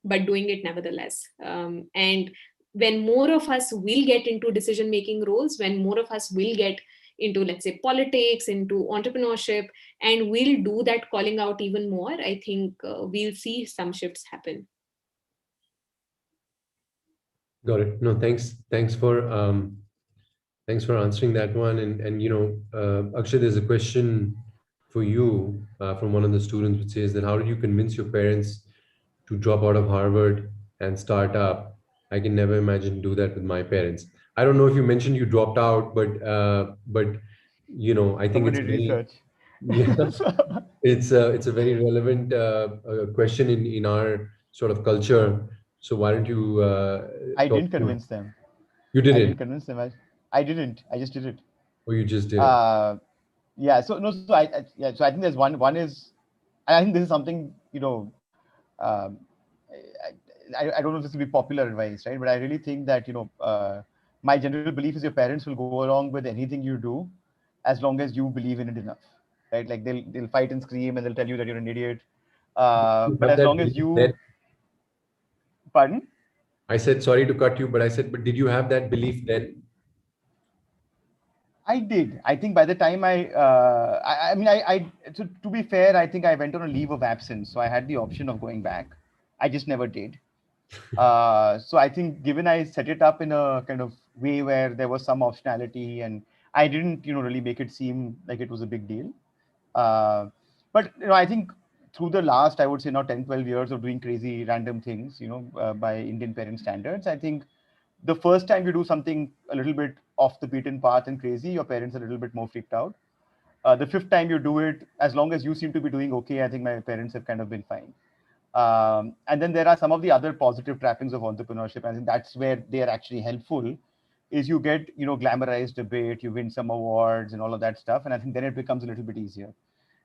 but doing it nevertheless. And when more of us will get into decision making roles, when more of us will get into, let's say, politics, into entrepreneurship, and we'll do that calling out even more, I think we'll see some shifts happen. Got it. No, thanks for answering that one. And Akshay, there's a question for you from one of the students, which says that how did you convince your parents to drop out of Harvard and start up? I can never imagine do that with my parents. I don't know if you mentioned you dropped out, but I think it's Somebody very, research. yeah, it's a very relevant question in our sort of culture. So why don't you I talk didn't to? convince them. You I didn't didn't, convince them. I didn't. I just did it. or you just did it? Uh, yeah. So no. So yeah. So I think there's one. One is, and I think this is something Um, I don't know if this will be popular advice, right? But I really think that my general belief is your parents will go along with anything you do, as long as you believe in it enough, right? Like they'll fight and scream and they'll tell you that you're an idiot. You But have as that long as belief then? you, pardon. I said, sorry to cut you, but I said, but did you have that belief then? I did. I think by the time I mean, to be fair, I think I went on a leave of absence, so I had the option of going back. I just never did. So I think given I set it up in a kind of way where there was some optionality, and I didn't, really make it seem like it was a big deal. Uh, but I think through the last, I would say now 10, 12 years of doing crazy random things, by Indian parent standards, I think the first time you do something a little bit off the beaten path and crazy, your parents are a little bit more freaked out. The fifth time you do it, as long as you seem to be doing okay, I think my parents have kind of been fine. And then there are some of the other positive trappings of entrepreneurship. I think that's where they are actually helpful. Is you get glamorized a bit, you win some awards and all of that stuff, and I think then it becomes a little bit easier.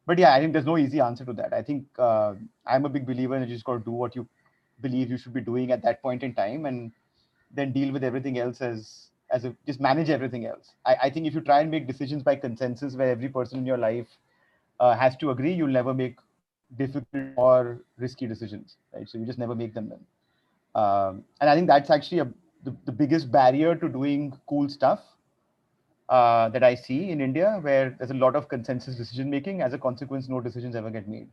But yeah, I think there's no easy answer to that. I think I'm a big believer in you just got to do what you believe you should be doing at that point in time, and then deal with everything else as a, just manage everything else. I think if you try and make decisions by consensus where every person in your life has to agree, you'll never make difficult or risky decisions, right? So you just never make them then. And I think that's actually the biggest barrier to doing cool stuff that I see in India, where there's a lot of consensus decision making. As a consequence, no decisions ever get made.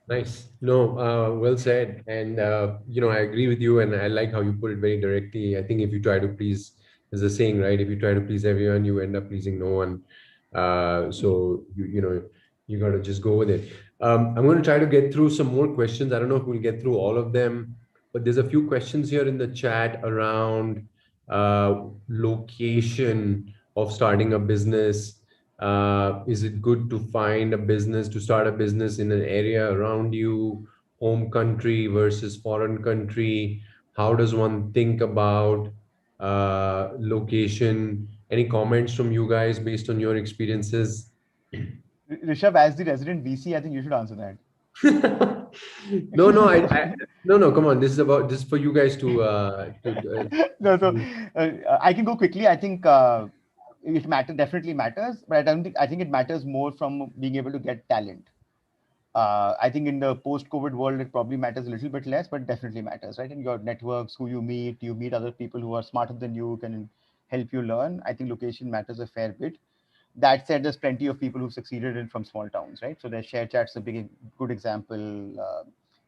Nice. No, well said. And, I agree with you. And I like how you put it very directly. I think if you try to please, there's a saying, right? If you try to please everyone, you end up pleasing no one. So, you got to just go with it. I'm going to try to get through some more questions. I don't know if we'll get through all of them, but there's a few questions here in the chat around location of starting a business. Is it good to find a business, to start a business in an area around you, home country versus foreign country? How does one think about location? Any comments from you guys based on your experiences? Rishabh, as the resident VC, I think you should answer that. No, no, no, come on. This is for you guys to, No, so I can go quickly. I think it definitely matters, but I think it matters more from being able to get talent. I think in the post-COVID world, it probably matters a little bit less, but definitely matters, right? In your networks, who you meet other people who are smarter than you, can help you learn. I think location matters a fair bit. That said, there's plenty of people who succeeded from small towns, right? So their ShareChat's a good example.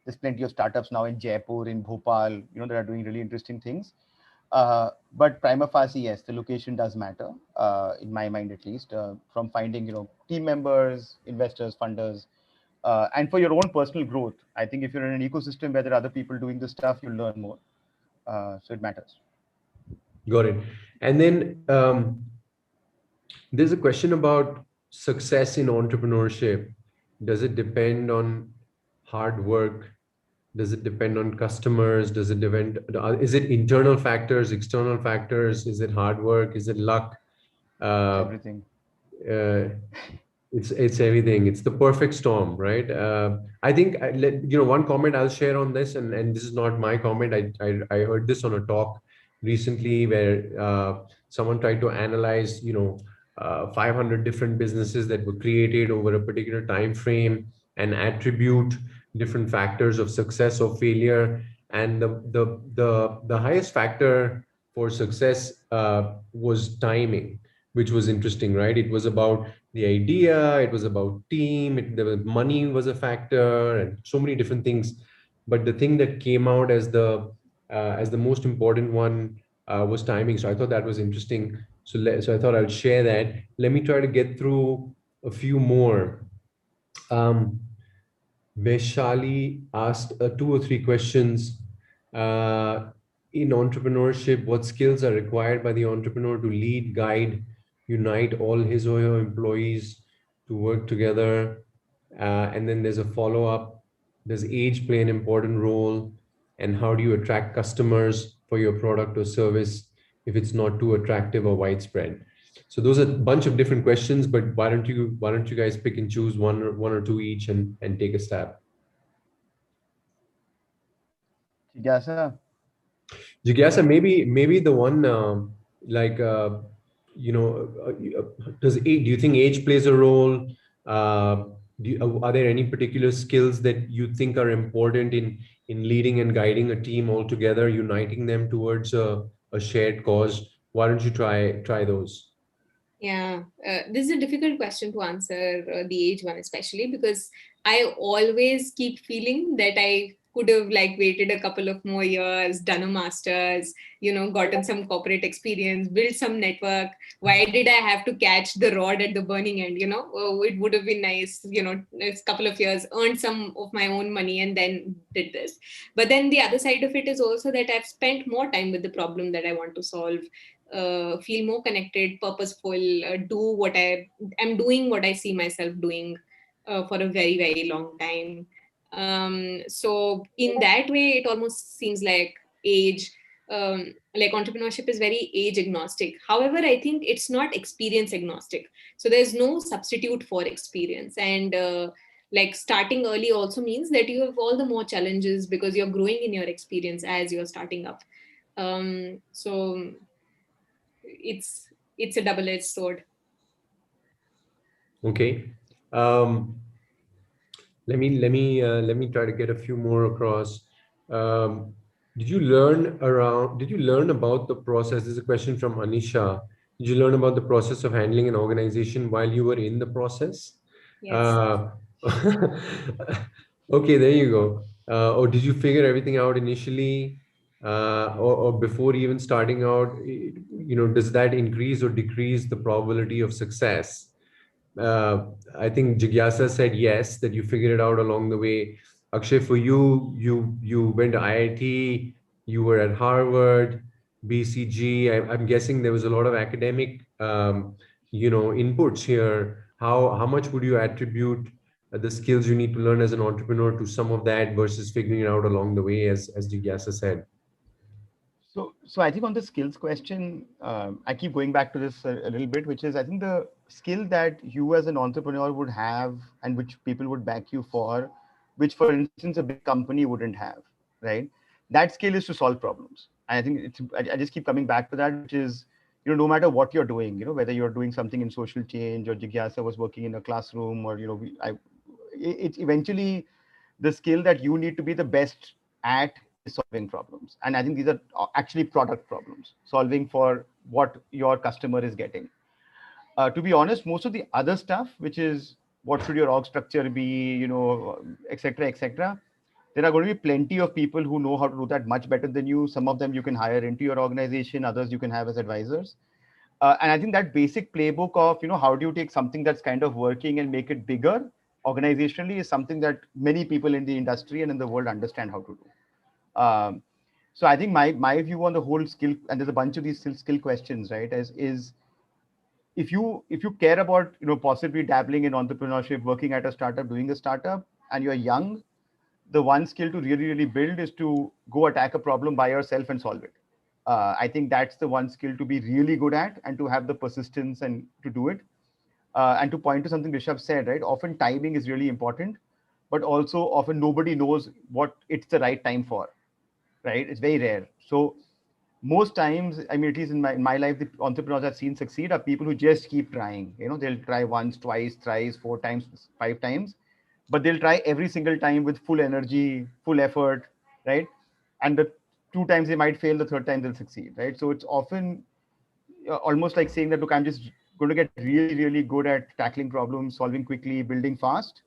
There's plenty of startups now in Jaipur, in Bhopal, that are doing really interesting things. But prima facie, yes, the location does matter, in my mind at least, from finding, team members, investors, funders, and for your own personal growth. I think if you're in an ecosystem where there are other people doing this stuff, you'll learn more. So it matters. got it. And then there's a question about success in entrepreneurship. Does it depend on hard work? Does it depend on customers? Does it depend? Is it internal factors, external factors? Is it hard work? Is it luck? Everything. It's everything. It's the perfect storm, right? I think one comment I'll share on this, and this is not my comment. I heard this on a talk recently where someone tried to analyze 500 different businesses that were created over a particular time frame and attribute different factors of success or failure. And the highest factor for success was timing, which was interesting, right? It was about the idea, it was about team, money was a factor, and so many different things. But the thing that came out as the most important one was timing. So I thought that was interesting. So I thought I'll share that. Let me try to get through a few more. Vaishali asked 2 or 3 questions. In entrepreneurship, what skills are required by the entrepreneur to lead, guide, unite all his or her employees to work together? And then there's a follow-up. Does age play an important role? And how do you attract customers for your product or service if it's not too attractive or widespread? So those are a bunch of different questions, but why don't you guys pick and choose one or two each and take a stab? Jigyasa. Jigyasa, maybe the one like do you think age plays a role? Are there any particular skills that you think are important in leading and guiding a team all together, uniting them towards a shared cause? Why don't you try those? Yeah, this is a difficult question to answer, the age one especially, because I always keep feeling that I could have like waited a couple of more years, done a master's, gotten some corporate experience, built some network. Why did I have to catch the rod at the burning end? It would have been nice, a couple of years, earned some of my own money and then did this. But then the other side of it is also that I've spent more time with the problem that I want to solve. Feel more connected, purposeful, do what I'm doing, what I see myself doing for a very, very long time. So in that way, it almost seems like age, like entrepreneurship is very age agnostic. However, I think it's not experience agnostic. So there's no substitute for experience. And like starting early also means that you have all the more challenges because you're growing in your experience as you're starting up. So it's a double-edged sword. Okay. Um, let me try to get a few more across. Um, did you learn about the process? This is a question from Anisha. Did you learn about the process of handling an organization while you were in the process? Yes. Uh, okay, there you go. Or did you figure everything out initially, or before even starting out? Does that increase or decrease the probability of success? uh, I think Jigyasa said yes, that you figured it out along the way. Akshay, for you, you went to IIT, you were at Harvard, BCG. I'm guessing there was a lot of academic, inputs here. How much would you attribute the skills you need to learn as an entrepreneur to some of that versus figuring it out along the way, as Jigyasa said? So I think on the skills question, I keep going back to this a little bit, which is I think the skill that you as an entrepreneur would have and which people would back you for, which for instance a big company wouldn't have, right? That skill is to solve problems. And I think I just keep coming back to that, which is, no matter what you're doing, whether you're doing something in social change or Jigyasa was working in a classroom or, it's eventually the skill that you need to be the best at is solving problems. And I think these are actually product problems, solving for what your customer is getting. To be honest, most of the other stuff, which is what should your org structure be, et cetera, et cetera, there are going to be plenty of people who know how to do that much better than you. Some of them you can hire into your organization, others you can have as advisors. And I think that basic playbook of, how do you take something that's kind of working and make it bigger organizationally is something that many people in the industry and in the world understand how to do. So I think my view on the whole skill, and there's a bunch of these skill questions, right, is if you care about, possibly dabbling in entrepreneurship, working at a startup, doing a startup, and you're young, the one skill to really, really build is to go attack a problem by yourself and solve it. I think that's the one skill to be really good at and to have the persistence and to do it. And to point to something Rishabh said, right? Often timing is really important, but also often nobody knows what it's the right time for, right? It's very rare. So most times, I mean, at least in my life, the entrepreneurs I've seen succeed are people who just keep trying. They'll try once, twice, thrice, four times, five times, but they'll try every single time with full energy, full effort, right? And the two times they might fail, the third time they'll succeed, right? So it's often almost like saying that, look, I'm just going to get really, really good at tackling problems, solving quickly, building fast,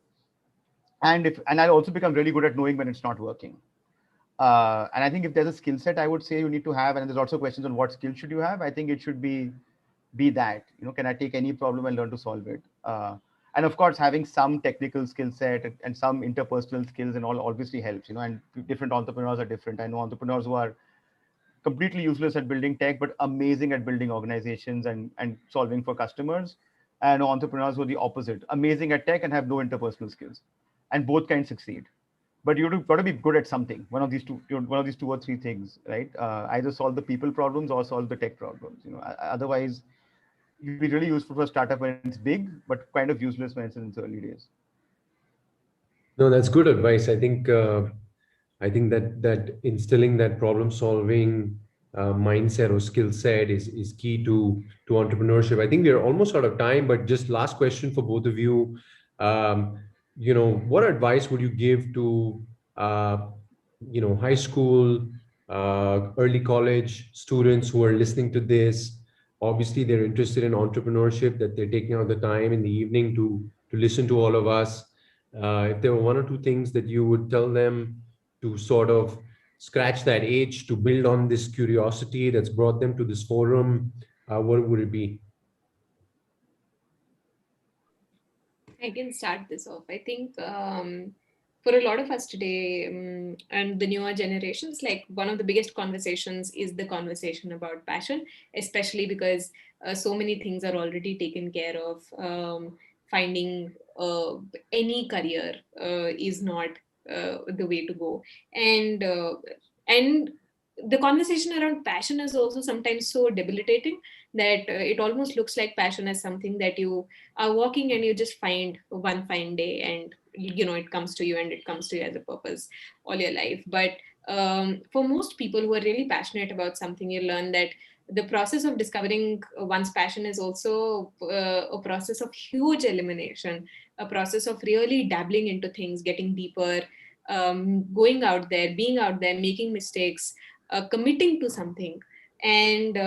and I'll also become really good at knowing when it's not working. And I think if there's a skill set, I would say you need to have, and there's also questions on what skill should you have. I think it should be that, can I take any problem and learn to solve it? And of course, having some technical skill set and some interpersonal skills and all obviously helps. And different entrepreneurs are different. I know entrepreneurs who are completely useless at building tech, but amazing at building organizations and solving for customers. And entrepreneurs who are the opposite, amazing at tech and have no interpersonal skills, and both can succeed. But you've got to be good at something. One of these two or three things, right? Either solve the people problems or solve the tech problems. Otherwise, you'll be really useful for a startup when it's big, but kind of useless when it's in its early days. No, that's good advice. I think that instilling that problem solving mindset or skill set is key to entrepreneurship. I think we are almost out of time, but just last question for both of you. What advice would you give to high school, early college students who are listening to this? Obviously, they're interested in entrepreneurship, that they're taking out the time in the evening to listen to all of us. If there were one or two things that you would tell them to sort of scratch that itch, to build on this curiosity that's brought them to this forum, what would it be? I can start this off. I think for a lot of us today and the newer generations, like one of the biggest conversations is the conversation about passion, especially because so many things are already taken care of. Finding any career is not the way to go, and the conversation around passion is also sometimes so debilitating that it almost looks like passion as something that you are walking and you just find one fine day and it comes to you and it comes to you as a purpose all your life. But for most people who are really passionate about something, you learn that the process of discovering one's passion is also a process of huge elimination, a process of really dabbling into things, getting deeper, going out there, being out there, making mistakes, committing to something. And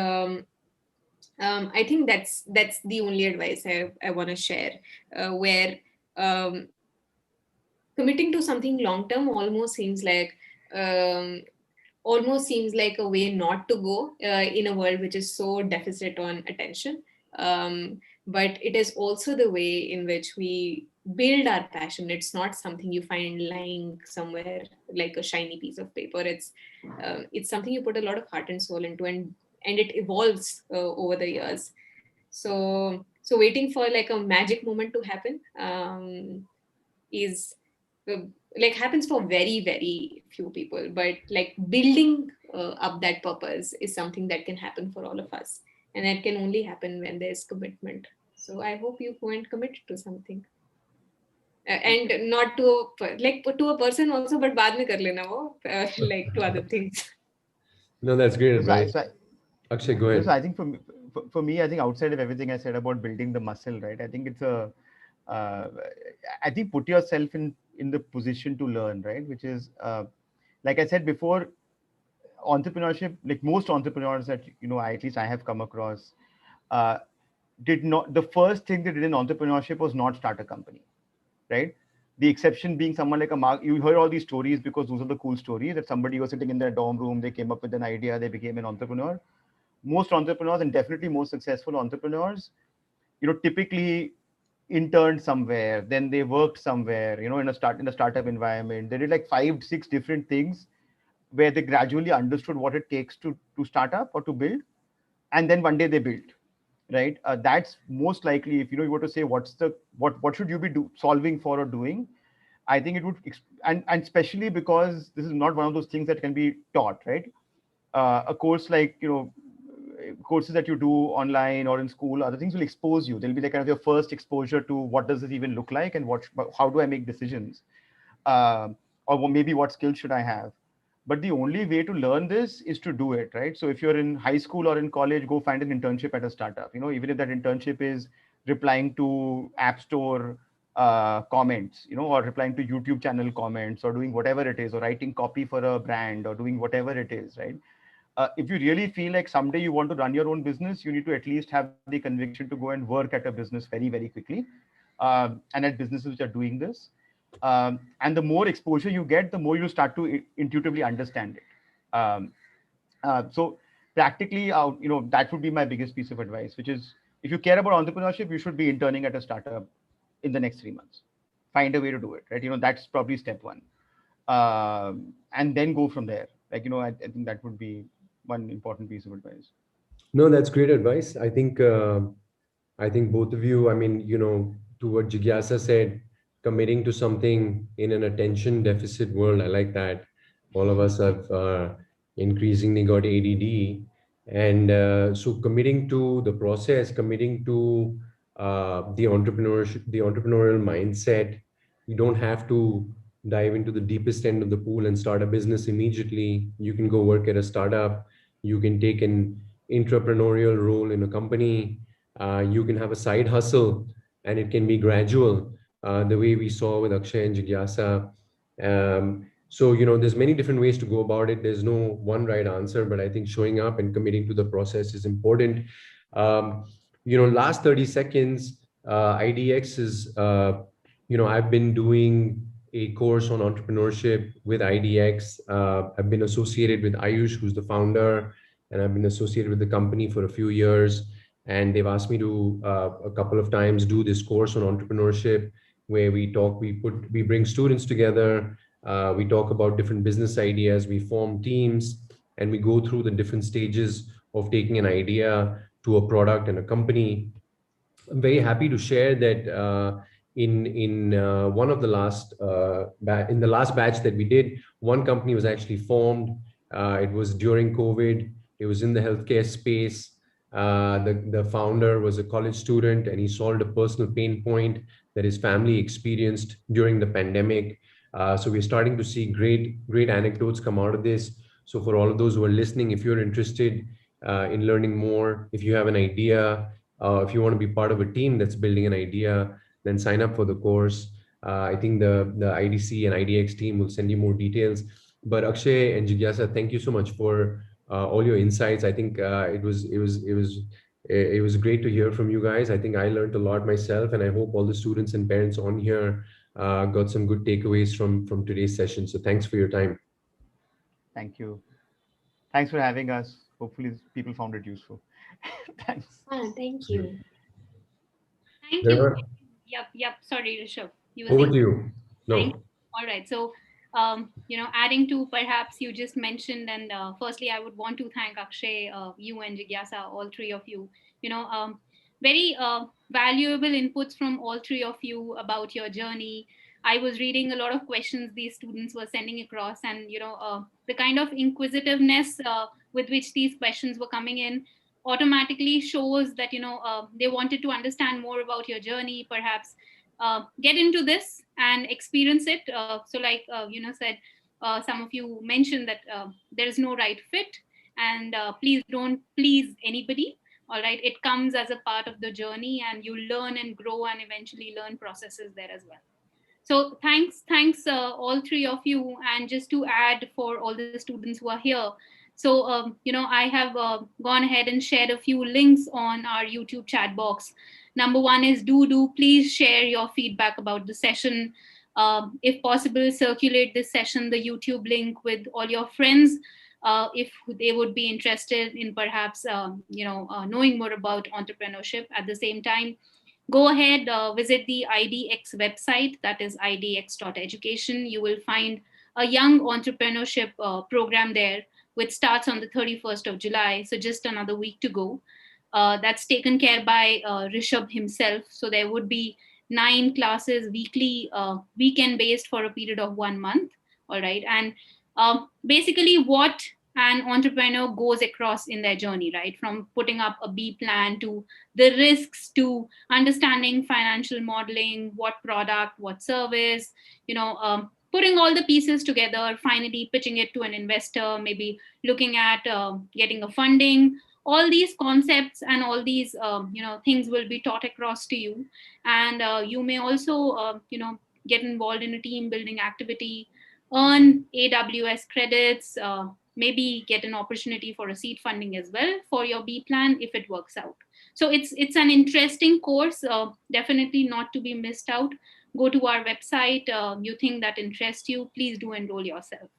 I think that's the only advice I want to share, where um, committing to something long term um, almost seems like a way not to go in a world which is so deficit on attention. But it is also the way in which we build our passion. It's not something you find lying somewhere like a shiny piece of paper. It's something you put a lot of heart and soul into, and it evolves over the years. So waiting for like a magic moment to happen is uh, like happens for very very few people, but like building up that purpose is something that can happen for all of us, and that can only happen when there's commitment. So I hope you go and commit to something, and not to like to a person also, but baad mein kar lena wo, like to other things. No, that's great So I, advice. so I, Akshay, go so ahead. I think for me, I think outside of everything I said about building the muscle, right? I think it's uh, I think put yourself in the position to learn, right? Which is, like I said before, entrepreneurship, like most entrepreneurs that at least I have come across, uh, did not. The first thing they did in entrepreneurship was not start a company, right? The exception being someone like a Mark. You hear all these stories because those are the cool stories that somebody was sitting in their dorm room, they came up with an idea, they became an entrepreneur. Most entrepreneurs, and definitely most successful entrepreneurs, typically interned somewhere, then they worked somewhere, in a startup environment. They did like 5 6 different things where they gradually understood what it takes to start up or to build, and then one day they built, right? That's most likely, if you were to say what should you be solving for or doing. I think it would, and especially because this is not one of those things that can be taught, right? A course like courses that you do online or in school, other things will expose you. They'll be like kind of your first exposure to what does this even look like, and how do I make decisions, um, or maybe what skills should I have. But the only way to learn this is to do it, right? So if you're in high school or in college, go find an internship at a startup. Even if that internship is replying to App Store comments, or replying to YouTube channel comments, or doing whatever it is, or writing copy for a brand, or doing whatever it is, right? If you really feel like someday you want to run your own business, you need to at least have the conviction to go and work at a business very, very quickly, and at businesses which are doing this. And the more exposure you get, the more you start to intuitively understand it. So practically, that would be my biggest piece of advice, which is, if you care about entrepreneurship, you should be interning at a startup in the next 3 months. Find a way to do it, right? That's probably step one, and then go from there. Like, I think that would be one important piece of advice. No, that's great advice. I think both of you, I mean, to what Jigyasa said, committing to something in an attention deficit world, I like that. All of us have increasingly got ADD. And so committing to the process, committing to the entrepreneurship, the entrepreneurial mindset, you don't have to dive into the deepest end of the pool and start a business immediately. You can go work at a startup. You can take an entrepreneurial role in a company. You can have a side hustle, and it can be gradual, the way we saw with Akshay and Jigyasa. So, there's many different ways to go about it. There's no one right answer, but I think showing up and committing to the process is important. Um, last 30 seconds, IDX is, I've been doing a course on entrepreneurship with IDX. I've been associated with Ayush, who's the founder, and I've been associated with the company for a few years. And they've asked me to a couple of times do this course on entrepreneurship, where we bring students together, we talk about different business ideas, we form teams, and we go through the different stages of taking an idea to a product and a company. I'm very happy to share that in one of the last in the last batch that we did, one company was actually formed. It was during COVID. It was in the healthcare space. The founder was a college student, and he solved a personal pain point that his family experienced during the pandemic. So we're starting to see great anecdotes come out of this. So for all of those who are listening, if you're interested in learning more, if you have an idea, if you want to be part of a team that's building an idea, then sign up for the course. I think the IDC and IDX team will send you more details. But Akshay and Jigyasa, thank you so much for all your insights. I think it was great to hear from you guys. I think I learned a lot myself, and I hope all the students and parents on here got some good takeaways from today's session. So thanks for your time. Thank you. Thanks for having us. Hopefully people found it useful. Thanks. Thank you. Thank you. Draper, Yep. Sorry, Rishabh. You were over saying. to you. Thank No. All right. So, adding to perhaps you just mentioned, and firstly, I would want to thank Akshay, you and Jigyasa, all three of you. Very valuable inputs from all three of you about your journey. I was reading a lot of questions these students were sending across, and the kind of inquisitiveness with which these questions were coming in automatically shows that they wanted to understand more about your journey, perhaps get into this and experience it. So like said, some of you mentioned that there is no right fit, and please don't please anybody. All right, it comes as a part of the journey, and you learn and grow and eventually learn processes there as well. So thanks all three of you. And just to add for all the students who are here, so I have gone ahead and shared a few links on our YouTube chat box. Number one is do please share your feedback about the session. If possible, circulate this session, the YouTube link, with all your friends if they would be interested in perhaps knowing more about entrepreneurship. At the same time, go ahead, visit the IDX website, that is idx.education. You will find a young entrepreneurship program there, which starts on the 31st of July. So just another week to go. That's taken care by Rishabh himself. So there would be 9 classes weekly, weekend based, for a period of 1 month. All right. And basically what an entrepreneur goes across in their journey, right? From putting up a B plan to the risks to understanding financial modeling, what product, what service, putting all the pieces together, finally pitching it to an investor, maybe looking at getting a funding. All these concepts and all these things will be taught across to you, and you may also get involved in a team building activity, earn AWS credits, maybe get an opportunity for a seed funding as well for your B plan if it works out. So it's an interesting course, definitely not to be missed out. Go to our website. You think that interests you, please do enroll yourself.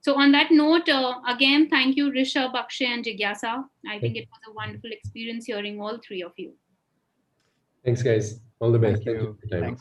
So on that note, again, thank you, Rishabh, Akshay, and Jigyasa. I think it was a wonderful experience hearing all three of you. Thanks, guys. All the best. Thank Thank you you. for your time. Thanks.